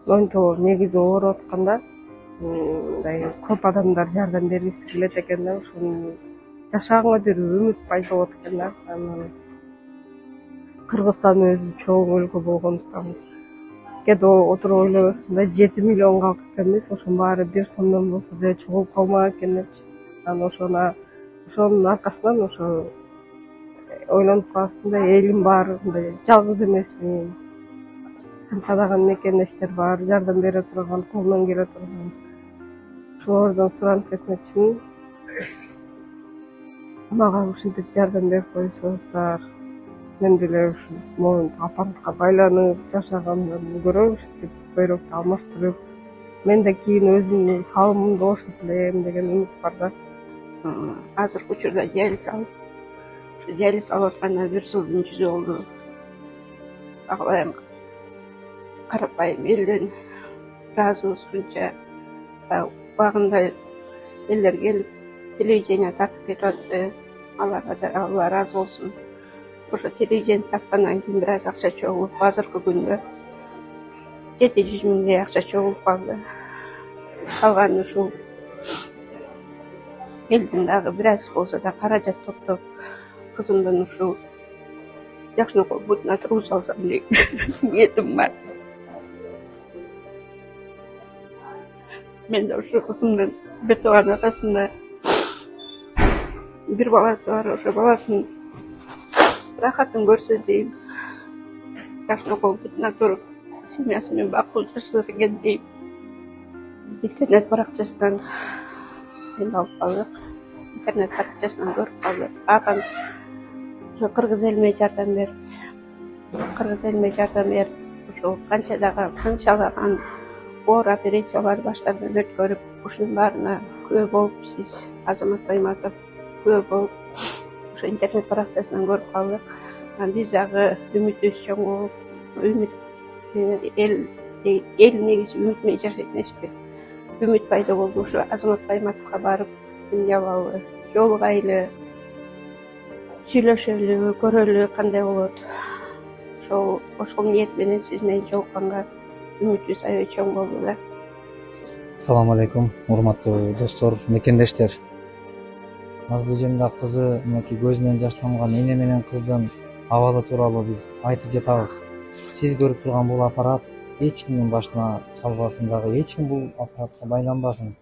Монтоо негизи ооруп атканда мындай көп адамдар жардам бергиси келет экен да, ошону жашаганга бир үмүт пайда болот экен да. Анан Кыргызстан өзү чоң өлкө болгондуктан кээде отуруп ойлоносуң да, 7 миллион калк экенбиз, ошонун баары бир сомдон болсо деле чогулуп калмак экен депчи. Анан ошонун аркасынан ошо ойлонуп каласың да, элим бар, мындай жалгыз эмесмин. Канчалаган мекендештер бар, жардам бере турган, колунан келе турган. Ошолордон суранып кетмекчимин. Мага ушинтип жардам берип койсоңуздар, мен деле ушу могу аппаратка байланып жашагандан көрө ушинтип көйрөктү алмаштырып, мен да кийин өзүмдүн салымымды кошот элем деген үмүт бар да. Азыркы учурда диализ алып, ушу диализ алып атканына 1 жылдын жүзү болду. Агылайым карапайым элден ыраазыбыз ушунча убагында элдер келип телевидение тартып кетип атты. Аларга да Алла ыраазы болсун. Ошо телевидение тарткандан кийин бир аз акча чогулуп, азыркы күндө 700 миңдей акча чогулуп калды. Калган ушул элдин дагы бир аз болсо да каражат топтоп, кызымдын ушул Жакшынокол бутуна тургузуп алсам деген ниетим бар. Мен да ушу кызымдын бир тууган атасында бир баласы бар, ошо баласынын рахатын көрсө дейм. Жакшынокол бутуна туруп, семьясы менен бакылуу жашаса экен дейм. Интернет баракчасынан мен алып калдык. Интернет баракчасынан көрүп калдык. Анан ошо кыргыз элиме жардам берип, ошол канчалаган оор операциялар баштарынан өткөрүп, ушунун баарына күбө болуп, сиз Азамат Байматов күбө болуп, ошо интернет баракчасынан көрүп калдык. Биз дагы үмүтүбүз чоң болуп, эл негизи үмүт менен жашайт эмеспи? Үмүт пайда болду. Ошо Азамат Байматовго барып, эмне алалы, жолугайлы, сүйлөшөлү, көрөлү, кандай болот. Ошол ниет менен сиз менен жолукканга үмүтүбүз аябай чоң болду да. Assalamu alaikum, урматтуу достор, мекендештер. Назбүжендин кызы мынакей көзүнөн жаш тамган эне менен кыздын абалы тууралуу биз айтып жатабыз. Сиз көрүп турган бул аппарат эч кимдин башына чалбасын, дагы эч ким бул аппаратка байланбасын.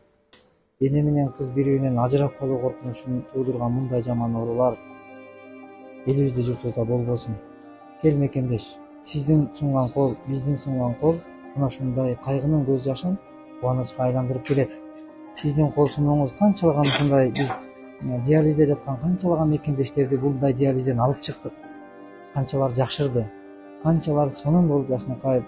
Эне менен кыз бири-биринен ажырап калуу коркунучун туудурган мындай жаман оорулар элибизде, журтубузда болбосун. Кел мекендеш, сиздин сунган кол, биздин сунган кол мына ушундай кайгынын көз жашын кубанычка айландырып келет. Сиздин кол сунууңуз канчалаган ушундай биз диализде жаткан канчалаган мекендештерди мындай диализден алып чыктык. Канчалар жакшырды, канчалар сонун болуп жакшынакай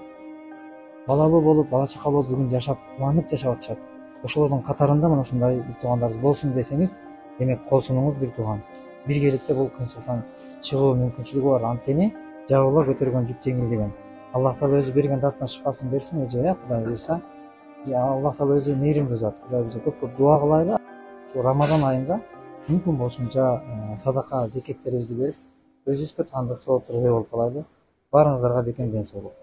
балалуу болуп, бала чакалуу бүгүн жашап, кубанып жашап атышат. Ошолордун катарында мына ушундай бир туугандарыбыз болсун десеңиз, демек кол сунууңуз бир тууган. Биргеликте бул кыйынчылыктан чыгуу мүмкүнчүлүгү бар. Анткени жабыла көтөргөн жүк жеңил деген. Аллах Таала өзү берген дартына шифасын берсин, эже, Кудай буйрса. Аллах Таала өзү мээримдүү зат. Кудай буйрса көп дуа кылайлы. Şu Ramazan ayında mümkün bolsunca sadaka, zeketlerimizi berip, özübüzгө таандык болуп тургай болуп калайлы. Баарыңыздарга бекем ден соолук.